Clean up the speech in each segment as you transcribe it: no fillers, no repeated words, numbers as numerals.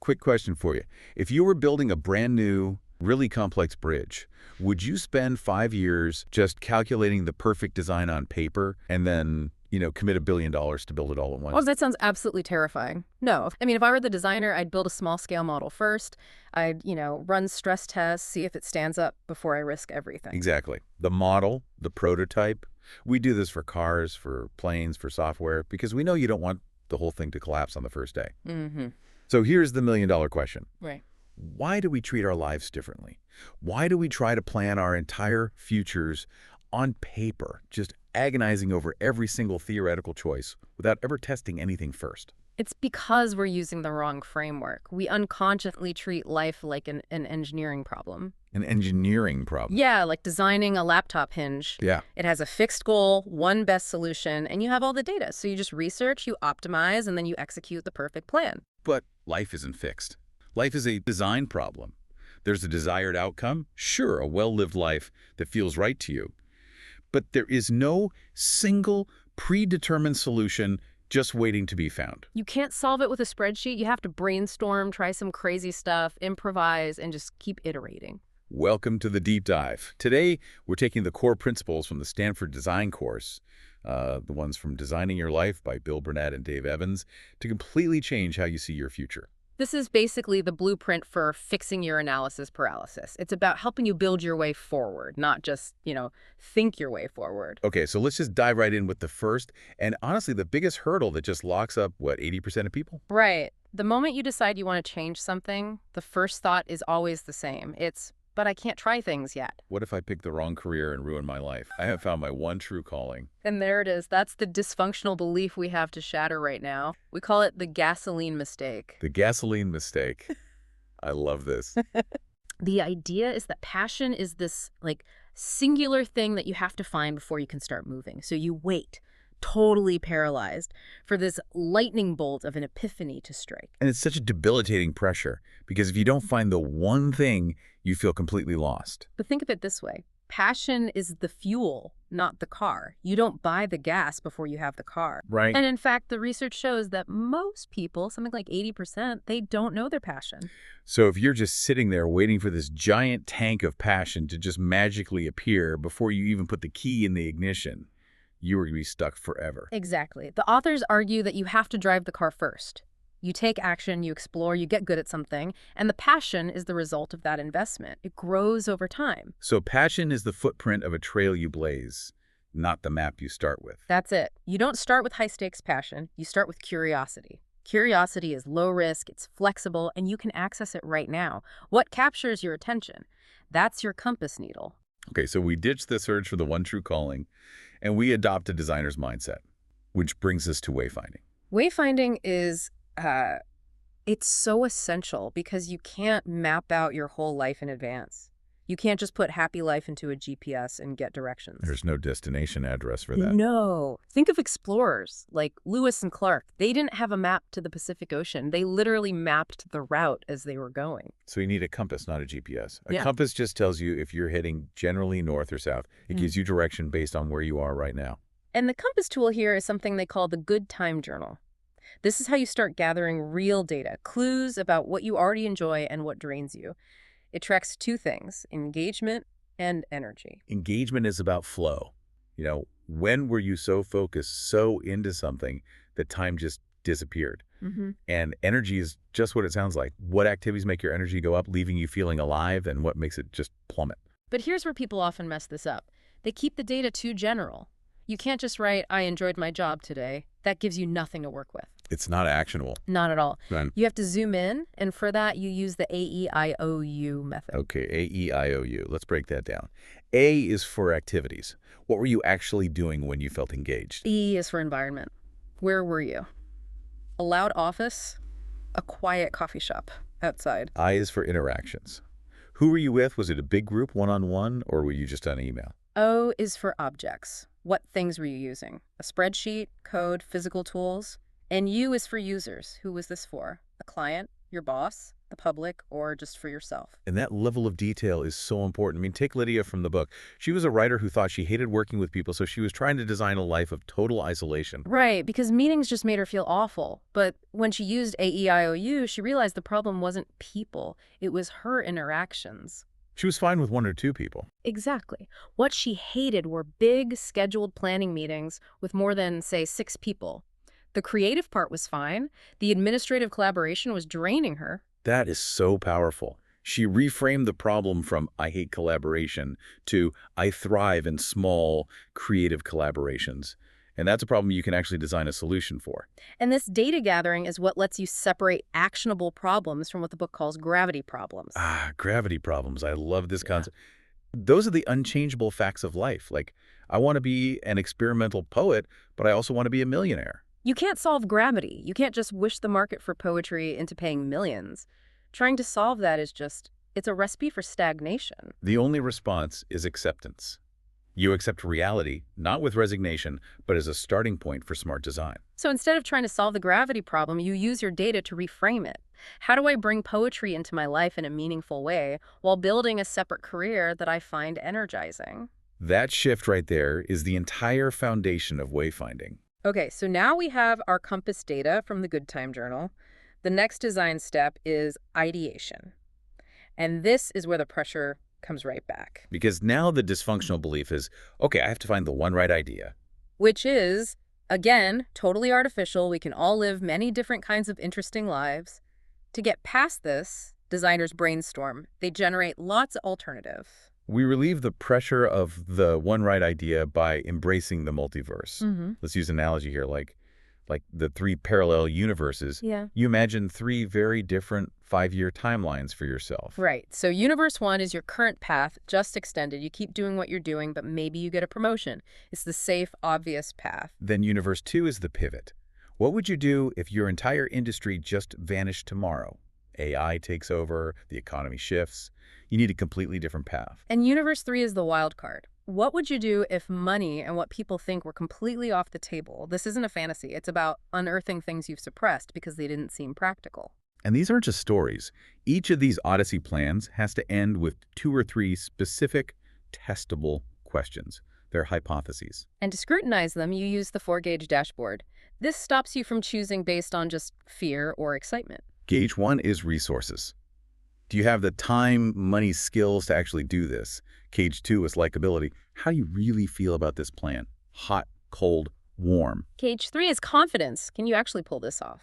quick question for you. If you were building a brand new, really complex bridge, would you spend 5 years just calculating the perfect design on paper and then, commit $1 billion to build it all at once? Oh, that sounds absolutely terrifying. No. I mean, if I were the designer, I'd build a small-scale model first. I'd, run stress tests, see if it stands up before I risk everything. Exactly. The model, the prototype. We do this for cars, for planes, for software, because we know you don't want the whole thing to collapse on the first day. Mm-hmm. So here's the million-dollar question. Right. Why do we treat our lives differently? Why do we try to plan our entire futures on paper, just agonizing over every single theoretical choice without ever testing anything first? It's because we're using the wrong framework. We unconsciously treat life like an engineering problem. An engineering problem. Yeah, like designing a laptop hinge. Yeah. It has a fixed goal, one best solution, and you have all the data. So you just research, you optimize, and then you execute the perfect plan. But life isn't fixed. Life is a design problem. There's a desired outcome, sure, a well-lived life that feels right to you. But there is no single predetermined solution just waiting to be found. You can't solve it with a spreadsheet. You have to brainstorm, try some crazy stuff, improvise, and just keep iterating. Welcome to the deep dive. Today, we're taking the core principles from the Stanford Design course, the ones from Designing Your Life by Bill Burnett and Dave Evans, to completely change how you see your future. This is basically the blueprint for fixing your analysis paralysis. It's about helping you build your way forward, not just, think your way forward. Okay, so let's just dive right in with the first, and honestly, the biggest hurdle that just locks up, 80% of people? Right. The moment you decide you want to change something, the first thought is always the same. It's, but I can't try things yet. What if I pick the wrong career and ruin my life? I have found my one true calling. And there it is. That's the dysfunctional belief we have to shatter right now. We call it the gasoline mistake. The gasoline mistake. I love this. The idea is that passion is this, singular thing that you have to find before you can start moving. So you wait, totally paralyzed, for this lightning bolt of an epiphany to strike. And it's such a debilitating pressure, because if you don't find the one thing, you feel completely lost. But think of it this way. Passion is the fuel, not the car. You don't buy the gas before you have the car. Right. And in fact, the research shows that most people, something like 80%, they don't know their passion. So if you're just sitting there waiting for this giant tank of passion to just magically appear before you even put the key in the ignition, you are going to be stuck forever. Exactly. The authors argue that you have to drive the car first. You take action, you explore, you get good at something, and the passion is the result of that investment. It grows over time. So passion is the footprint of a trail you blaze, not the map you start with. That's it. You don't start with high-stakes passion. You start with curiosity. Curiosity is low risk, it's flexible, and you can access it right now. What captures your attention? That's your compass needle. Okay, so we ditch the search for the one true calling, and we adopt a designer's mindset, which brings us to wayfinding. Wayfinding is it's so essential because you can't map out your whole life in advance. You can't just put happy life into a GPS and get directions. There's no destination address for that. No. Think of explorers like Lewis and Clark. They didn't have a map to the Pacific Ocean. They literally mapped the route as they were going. So you need a compass, not a GPS. A Yeah. compass just tells you if you're heading generally north or south. It gives you direction based on where you are right now. And the compass tool here is something they call the Good Time Journal. This is how you start gathering real data, clues about what you already enjoy and what drains you. It tracks two things, engagement and energy. Engagement is about flow. When were you so focused, so into something that time just disappeared? And energy is just what it sounds like. What activities make your energy go up, leaving you feeling alive, and what makes it just plummet? But here's where people often mess this up. They keep the data too general. You can't just write, I enjoyed my job today. That gives you nothing to work with. It's not actionable. Not at all. Then, You have to zoom in, and for that, you use the AEIOU method. okay, AEIOU. Let's break that down. A is for activities. What were you actually doing when you felt engaged? E is for environment. Where were you? A loud office, a quiet coffee shop outside. I is for interactions. Who were you with? Was it a big group, one-on-one, or were you just on email? O is for objects. What things were you using? A spreadsheet, code, physical tools? And U is for users. Who was this for? A client? Your boss? the public, or just for yourself. And that level of detail is so important. I mean, take Lydia from the book. She was a writer who thought she hated working with people, so she was trying to design a life of total isolation. Right, because meetings just made her feel awful. But when she used AEIOU, she realized the problem wasn't people. It was her interactions. She was fine with one or two people. Exactly. What she hated were big, scheduled planning meetings with more than, say, 6 people. The creative part was fine. The administrative collaboration was draining her. That is so powerful. She reframed the problem from "I hate collaboration" to "I thrive in small, creative collaborations." And that's a problem you can actually design a solution for. And this data gathering is what lets you separate actionable problems from what the book calls gravity problems. Gravity problems. I love this concept. Those are the unchangeable facts of life. Like, I want to be an experimental poet, but I also want to be a millionaire. You can't solve gravity. You can't just wish the market for poetry into paying millions. Trying to solve that is it's a recipe for stagnation. The only response is acceptance. You accept reality, not with resignation, but as a starting point for smart design. So instead of trying to solve the gravity problem, you use your data to reframe it. How do I bring poetry into my life in a meaningful way while building a separate career that I find energizing? That shift right there is the entire foundation of wayfinding. Okay, so now we have our compass data from the Good Time Journal. The next design step is ideation. And this is where the pressure comes right back. Because now the dysfunctional belief is, okay, I have to find the one right idea. Which is, again, totally artificial. We can all live many different kinds of interesting lives. To get past this, designers brainstorm. They generate lots of alternatives. We relieve the pressure of the one right idea by embracing the multiverse. Let's use an analogy here, like the 3 parallel universes. Yeah. You imagine 3 very different 5-year timelines for yourself. Right. So universe 1 is your current path, just extended. You keep doing what you're doing, but maybe you get a promotion. It's the safe, obvious path. Then universe 2 is the pivot. What would you do if your entire industry just vanished tomorrow? AI takes over, the economy shifts. You need a completely different path. And universe 3 is the wild card. What would you do if money and what people think were completely off the table? This isn't a fantasy. It's about unearthing things you've suppressed because they didn't seem practical. And these aren't just stories. Each of these Odyssey plans has to end with 2 or 3 specific, testable questions. They're hypotheses. And to scrutinize them, you use the 4-gauge dashboard. This stops you from choosing based on just fear or excitement. Gauge 1 is resources. Do you have the time, money, skills to actually do this? Gauge 2 is likability. How do you really feel about this plan? Hot, cold, warm. Gauge 3 is confidence. Can you actually pull this off?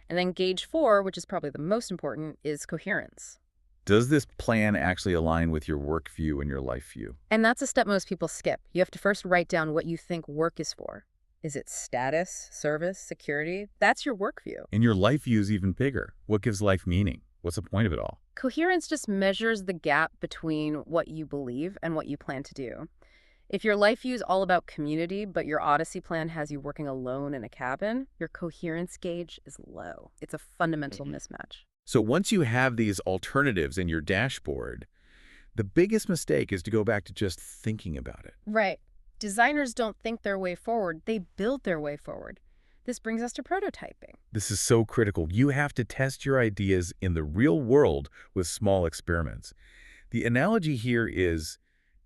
And then gauge 4, which is probably the most important, is coherence. Does this plan actually align with your work view and your life view? And that's a step most people skip. You have to first write down what you think work is for. Is it status, service, security? That's your work view. And your life view is even bigger. What gives life meaning? What's the point of it all? Coherence just measures the gap between what you believe and what you plan to do. If your life view is all about community, but your Odyssey plan has you working alone in a cabin, your coherence gauge is low. It's a fundamental mismatch. So once you have these alternatives in your dashboard, the biggest mistake is to go back to just thinking about it. Right. Designers don't think their way forward. They build their way forward. This brings us to prototyping. This is so critical. You have to test your ideas in the real world with small experiments. The analogy here is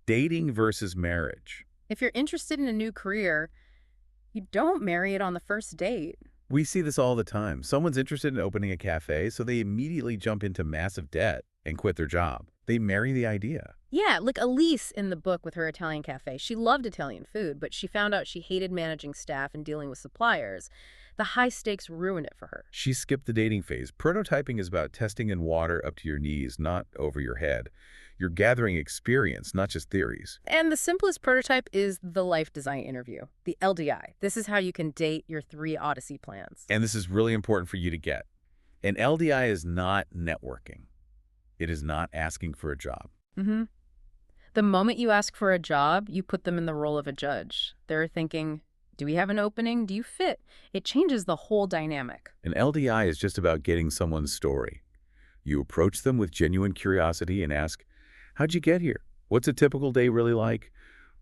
dating versus marriage. If you're interested in a new career, you don't marry it on the first date. We see this all the time. Someone's interested in opening a cafe, so they immediately jump into massive debt and quit their job. They marry the idea. Yeah, like Elise in the book with her Italian cafe. She loved Italian food, but she found out she hated managing staff and dealing with suppliers. The high stakes ruined it for her. She skipped the dating phase. Prototyping is about testing in water up to your knees, not over your head. You're gathering experience, not just theories. And the simplest prototype is the life design interview, the LDI. This is how you can date your 3 Odyssey plans. And this is really important for you to get. An LDI is not networking. It is not asking for a job. The moment you ask for a job, you put them in the role of a judge. They're thinking, do we have an opening? Do you fit? It changes the whole dynamic. An LDI is just about getting someone's story. You approach them with genuine curiosity and ask, how'd you get here? What's a typical day really like?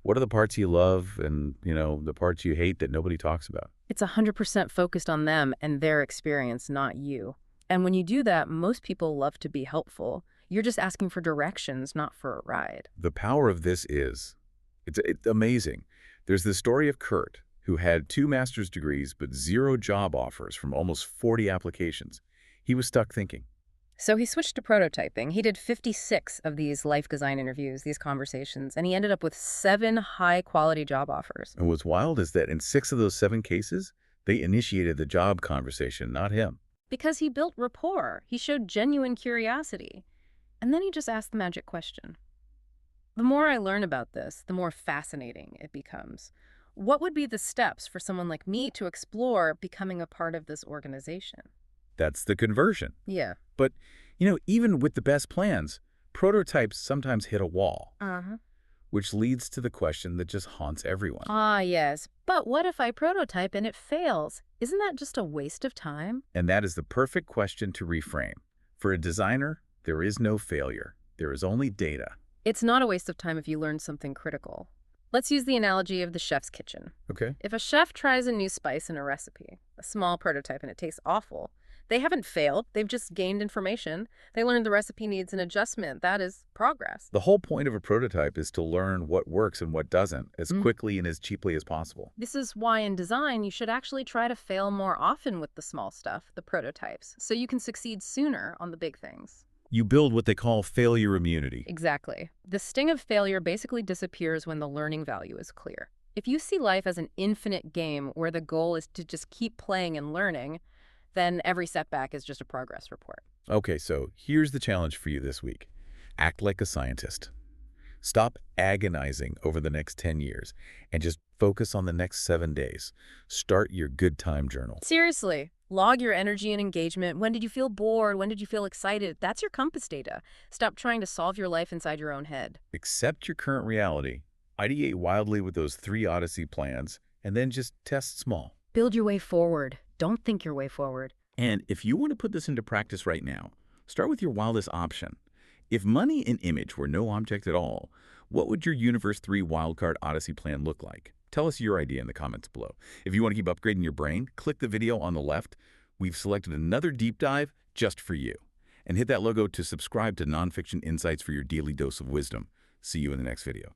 What are the parts you love and, the parts you hate that nobody talks about? It's 100% focused on them and their experience, not you. And when you do that, most people love to be helpful. You're just asking for directions, not for a ride. The power of this is, it's amazing. There's the story of Kurt, who had 2 master's degrees but 0 job offers from almost 40 applications. He was stuck thinking. So he switched to prototyping. He did 56 of these life design interviews, these conversations, and he ended up with 7 high-quality job offers. And what's wild is that in 6 of those 7 cases, they initiated the job conversation, not him. Because he built rapport. He showed genuine curiosity. And then he just asked the magic question. The more I learn about this, the more fascinating it becomes. What would be the steps for someone like me to explore becoming a part of this organization? That's the conversion. Yeah. But, even with the best plans, prototypes sometimes hit a wall, which leads to the question that just haunts everyone. Ah, yes. But what if I prototype and it fails? Isn't that just a waste of time? And that is the perfect question to reframe. For a designer, there is no failure. There is only data. It's not a waste of time if you learn something critical. Let's use the analogy of the chef's kitchen. Okay. If a chef tries a new spice in a recipe, a small prototype, and it tastes awful, they haven't failed. They've just gained information. They learned the recipe needs an adjustment. That is progress. The whole point of a prototype is to learn what works and what doesn't as quickly and as cheaply as possible. This is why in design, you should actually try to fail more often with the small stuff, the prototypes, so you can succeed sooner on the big things. You build what they call failure immunity. Exactly. The sting of failure basically disappears when the learning value is clear. If you see life as an infinite game where the goal is to just keep playing and learning, then every setback is just a progress report. Okay, so here's the challenge for you this week. Act like a scientist. Stop agonizing over the next 10 years and just focus on the next 7 days. Start your good time journal. Seriously, log your energy and engagement. When did you feel bored? When did you feel excited? That's your compass data. Stop trying to solve your life inside your own head. Accept your current reality, ideate wildly with those 3 Odyssey plans, and then just test small. Build your way forward. Don't think your way forward. And if you want to put this into practice right now, start with your wildest option. If money and image were no object at all, what would your Universe 3 Wildcard Odyssey plan look like? Tell us your idea in the comments below. If you want to keep upgrading your brain, click the video on the left. We've selected another deep dive just for you. And hit that logo to subscribe to Nonfiction Insights for your daily dose of wisdom. See you in the next video.